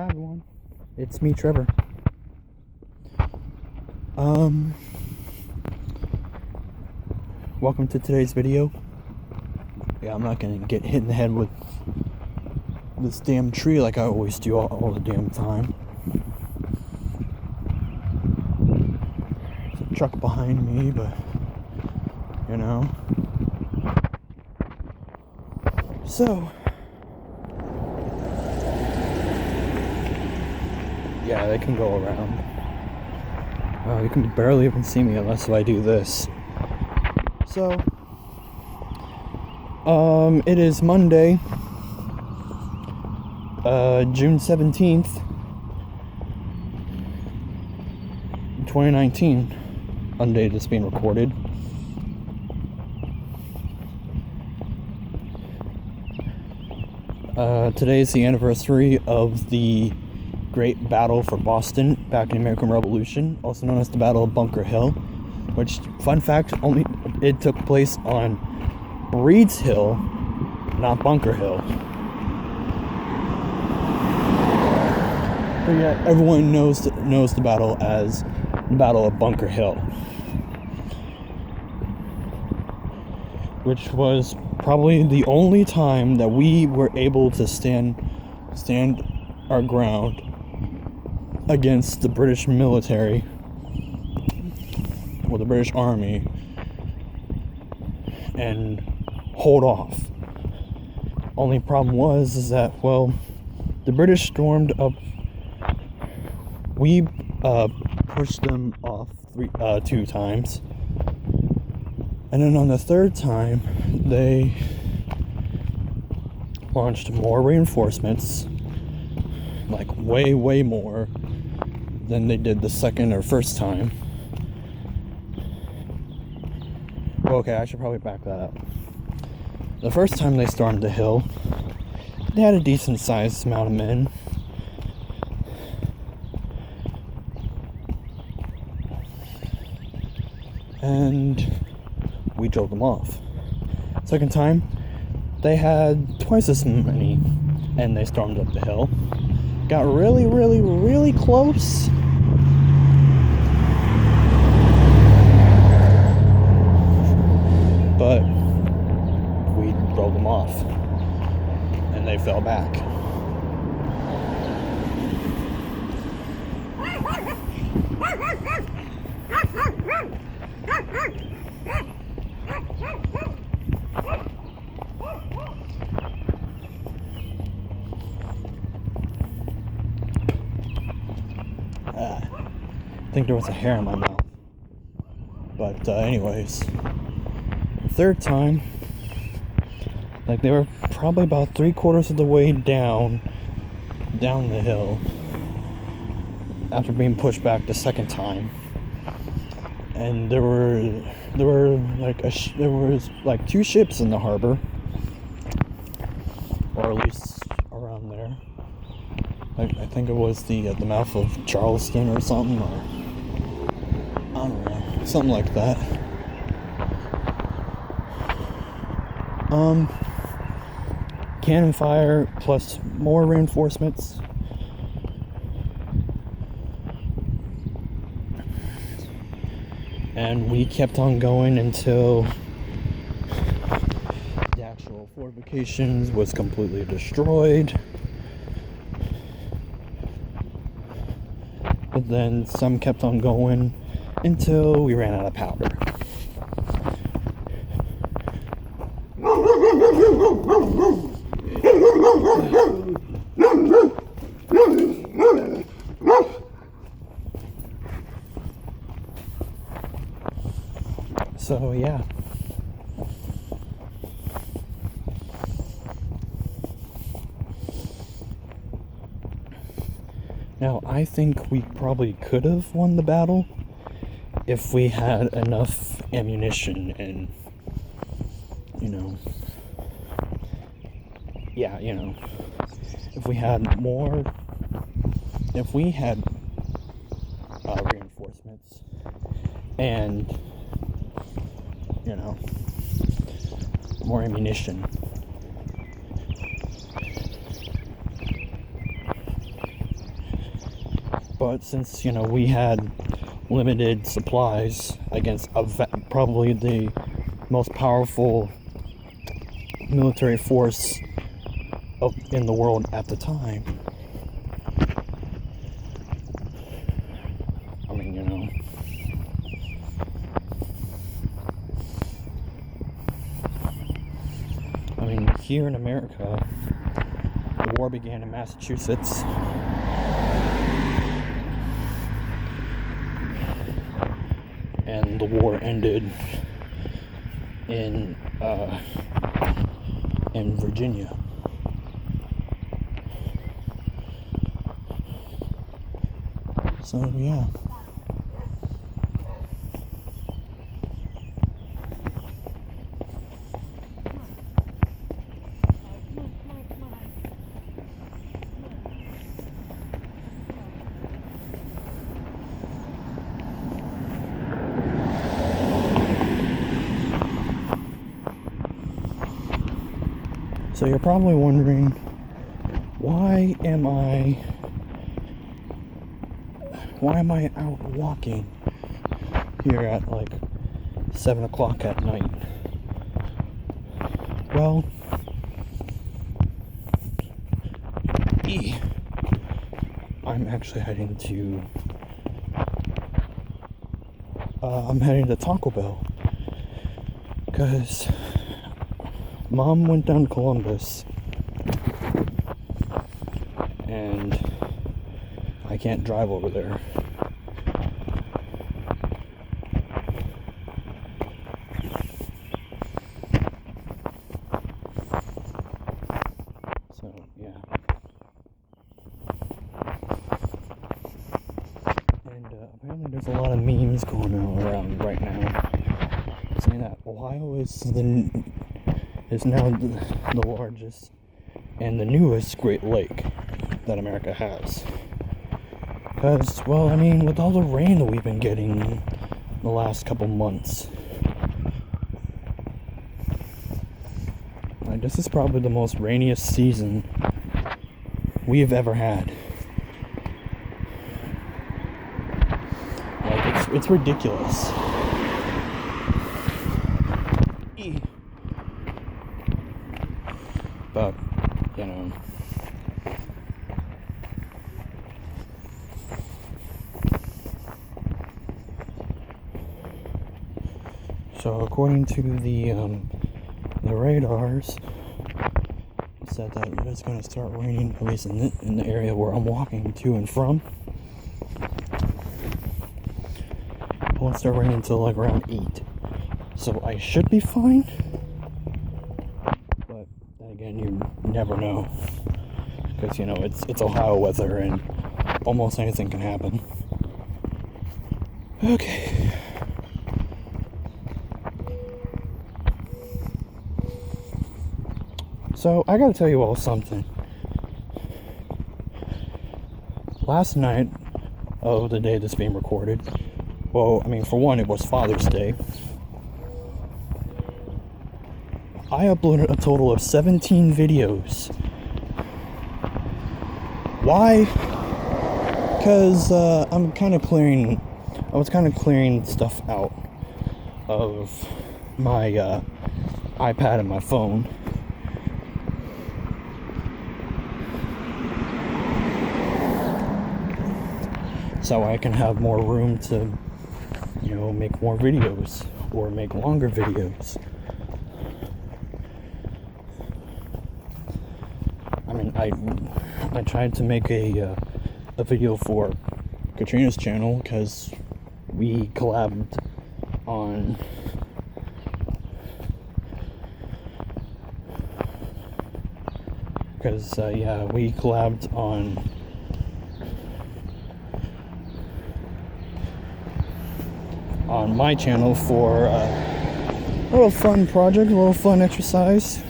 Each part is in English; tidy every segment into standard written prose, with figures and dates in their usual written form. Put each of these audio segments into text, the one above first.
Hi everyone, it's me, Trevor. Welcome to today's video. Yeah, I'm not gonna get hit in the head with this damn tree like I always do all the damn time. There's a truck behind me, but you know. So yeah, they can go around. You can barely even see me unless I do this. So, it is Monday, June 17th, 2019, on the day that's being recorded. Today is the anniversary of the Great Battle for Boston back in the American Revolution, also known as the Battle of Bunker Hill, which, fun fact, it took place on Breed's Hill, not Bunker Hill. But yeah, everyone knows the battle as the Battle of Bunker Hill, which was probably the only time that we were able to stand our ground against the British military, or the British Army, and hold off. Only problem is that, well, the British stormed up. We pushed them off two times, and then on the third time they launched more reinforcements, like way more than they did the second or first time. Okay, I should probably back that up. The first time they stormed the hill, they had a decent sized amount of men. And we drove them off. Second time, they had twice as many, and they stormed up the hill. Got really close. But we drove them off, and they fell back. I think there was a hair in my mouth. But anyways, the third time, like, they were probably about 3/4 of the way down the hill after being pushed back the second time, and there was like two ships in the harbor, or at least around there. I think it was the mouth of Charleston or something, or I don't know, something like that. Cannon fire plus more reinforcements. And we kept on going until the actual fortifications was completely destroyed. But then some kept on going until we ran out of powder. So yeah. Now, I think we probably could have won the battle if we had enough ammunition and, if we had reinforcements and, more ammunition. But since, we had limited supplies against probably the most powerful military force in the world at the time, here in America, the war began in Massachusetts. And the war ended in Virginia. So yeah. So you're probably wondering, why am I out walking here at like 7 o'clock at night? Well, I'm actually heading to Taco Bell, because Mom went down to Columbus, and I can't drive over there. So, yeah. And apparently there's a lot of memes going around right now saying that Ohio is now the largest and the newest Great Lake that America has. Because, with all the rain that we've been getting the last couple months, this is probably the most rainiest season we've ever had. It's ridiculous. But, so according to the radars, it said that it's going to start raining, at least in the area where I'm walking to and from. It won't start raining until like around 8. So I should be fine. But then again, you never know. Because, it's Ohio weather and almost anything can happen. Okay. So, I gotta tell you all something. Last night of the day that's being recorded, for one, it was Father's Day. I uploaded a total of 17 videos. Why? Because I was kind of clearing stuff out of my iPad and my phone. So I can have more room to, make more videos or make longer videos. I tried to make a video for Katrina's channel because we collabed on on my channel for a little fun project, a little fun exercise.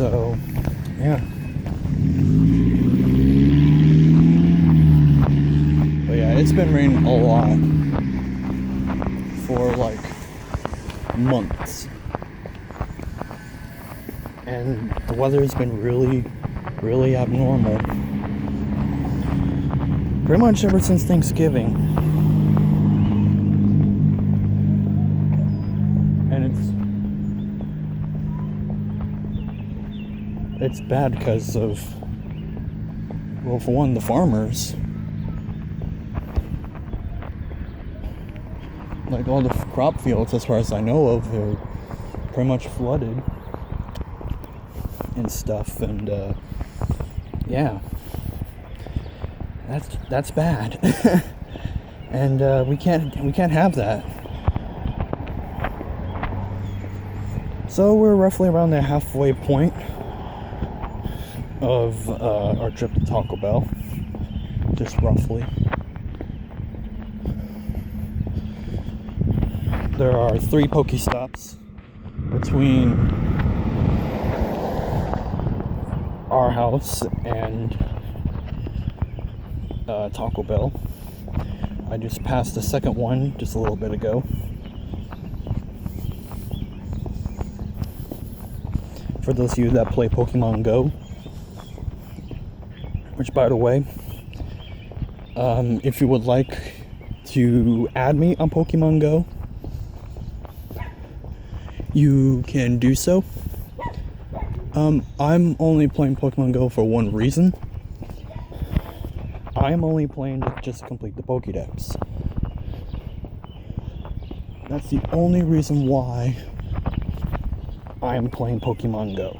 So, yeah. But yeah, it's been raining a lot for like months. And the weather's been really, really abnormal. Pretty much ever since Thanksgiving. And it's bad because of, well, for one, the farmers. Like all the crop fields, as far as I know of, are pretty much flooded and stuff, and yeah, that's bad. And we can't have that. So we're roughly around the halfway point of our trip to Taco Bell, just roughly. There are 3 Pokestops between our house and Taco Bell. I just passed the second one just a little bit ago. For those of you that play Pokemon Go, which, by the way, if you would like to add me on Pokemon Go, you can do so. I'm only playing Pokemon Go for one reason. I'm only playing to just complete the Pokédex. That's the only reason why I'm playing Pokemon Go.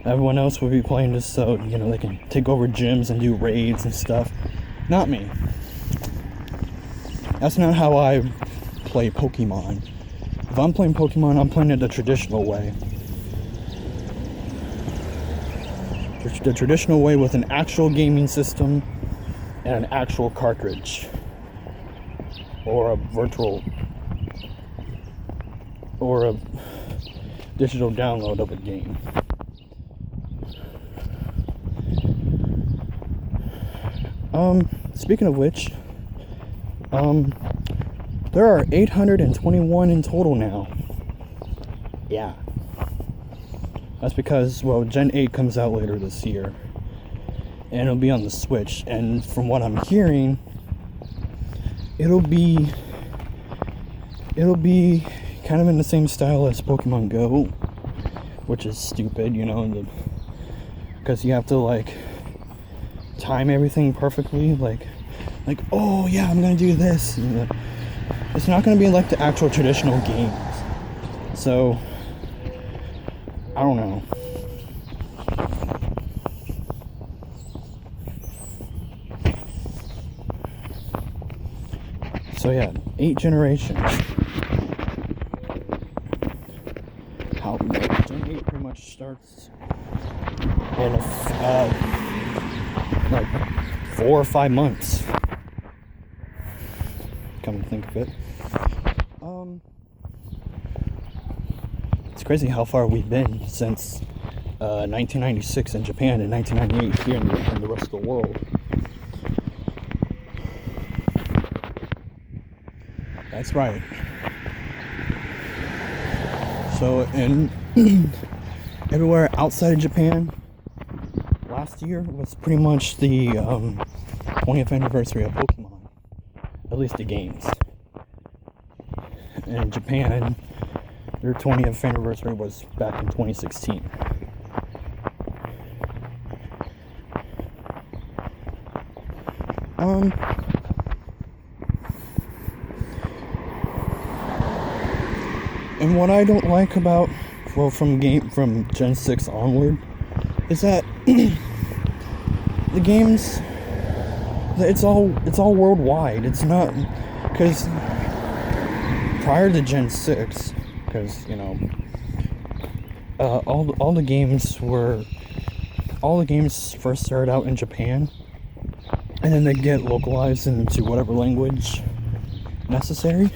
Everyone else will be playing just so, you know, they can take over gyms and do raids and stuff. Not me. That's not how I play Pokemon. If I'm playing Pokemon, I'm playing it the traditional way. The traditional way with an actual gaming system and an actual cartridge. Or a virtual... or a digital download of a game. Speaking of which, there are 821 in total now. Yeah. That's because, well, Gen 8 comes out later this year. And it'll be on the Switch. And from what I'm hearing, it'll be kind of in the same style as Pokemon Go. Which is stupid, you know, because you have to, like, time everything perfectly. Like, oh yeah, I'm gonna do this. You know, it's not gonna be like the actual traditional games. So, I don't know. So yeah, 8 generations. How Gen 8 pretty much starts in like 4 or 5 months. Come to think of it. It's crazy how far we've been since 1996 in Japan and 1998 here in the rest of the world. That's right. So, in everywhere outside of Japan, last year was pretty much the 20th anniversary of Pokemon. At least the games. And in Japan, their 20th anniversary was back in 2016. And what I don't like about, well, from Gen 6 onward, is that the games, it's all worldwide. It's not, because prior to Gen 6, because, you know, all the games first started out in Japan, and then they get localized into whatever language necessary.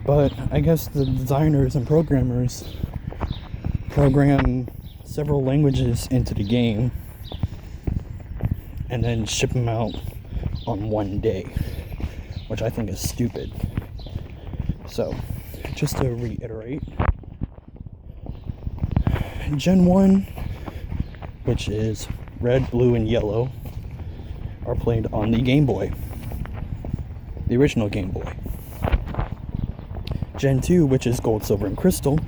But I guess the designers and programmers program several languages into the game and then ship them out on one day, which I think is stupid. So, just to reiterate, Gen 1, which is red, blue, and yellow, are played on the Game Boy, the original Game Boy. Gen 2, which is gold, silver, and crystal,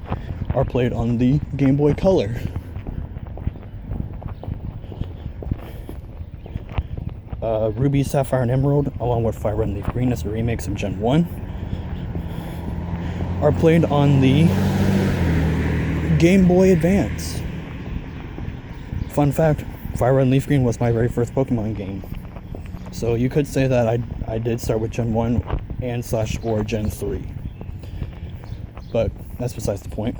are played on the Game Boy Color. Ruby, Sapphire, and Emerald, along with Fire Red and Leaf Green as the remakes of Gen 1, are played on the Game Boy Advance. Fun fact, Fire Red and Leaf Green was my very first Pokemon game. So you could say that I did start with Gen 1 and / or Gen 3. But that's besides the point.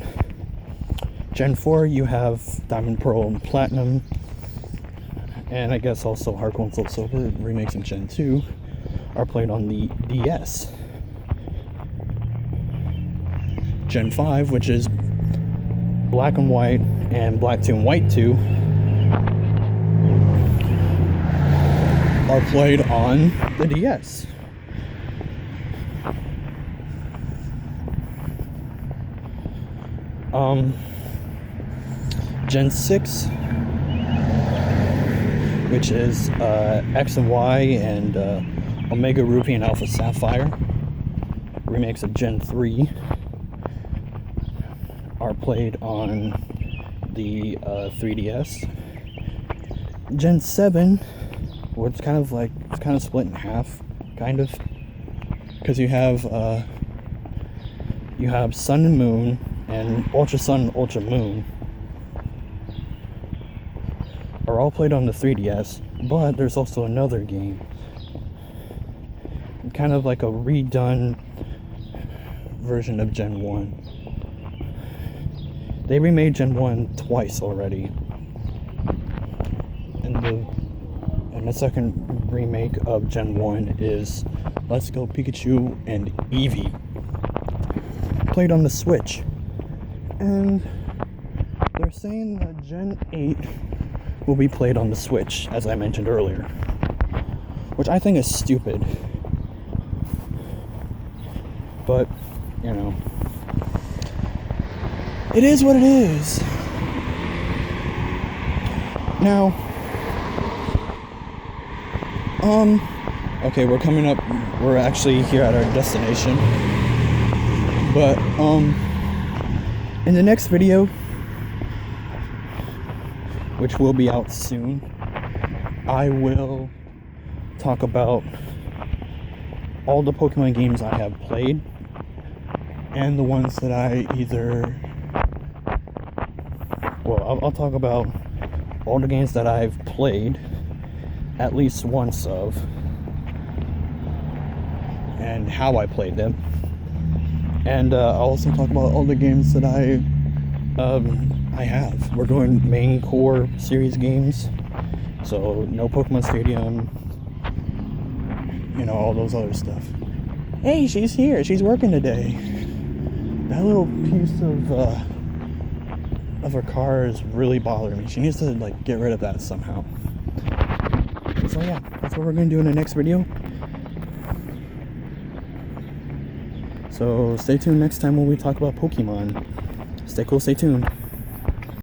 Gen 4, you have Diamond, Pearl, and Platinum, and I guess also Heart Gold, Soul Silver remakes in Gen 2 are played on the DS. Gen 5, which is Black and White and Black 2 and White 2, are played on the DS. Gen 6, which is X and Y and Omega Ruby and Alpha Sapphire, remakes of Gen 3, are played on the 3DS. Gen 7, well, it's kind of split in half, kind of, because you have Sun and Moon and Ultra Sun and Ultra Moon are all played on the 3DS, but there's also another game, kind of like a redone version of Gen 1. They remade Gen 1 twice already, and the second remake of Gen 1 is Let's Go Pikachu and Eevee, played on the Switch. And they're saying that Gen 8 will be played on the Switch, as I mentioned earlier, which I think is stupid. But, you know, it is what it is. Now, okay, we're actually here at our destination. But, in the next video, which will be out soon, I will talk about all the Pokemon games I have played and the ones that I'll talk about all the games that I've played at least once of and how I played them. And I'll also talk about all the games that I have. We're doing main core series games, so no Pokemon Stadium, all those other stuff. Hey, she's here. She's working today. That little piece of her car is really bothering me. She needs to get rid of that somehow. So yeah, that's what we're gonna do in the next video. So stay tuned next time when we talk about Pokemon. Stay cool, stay tuned.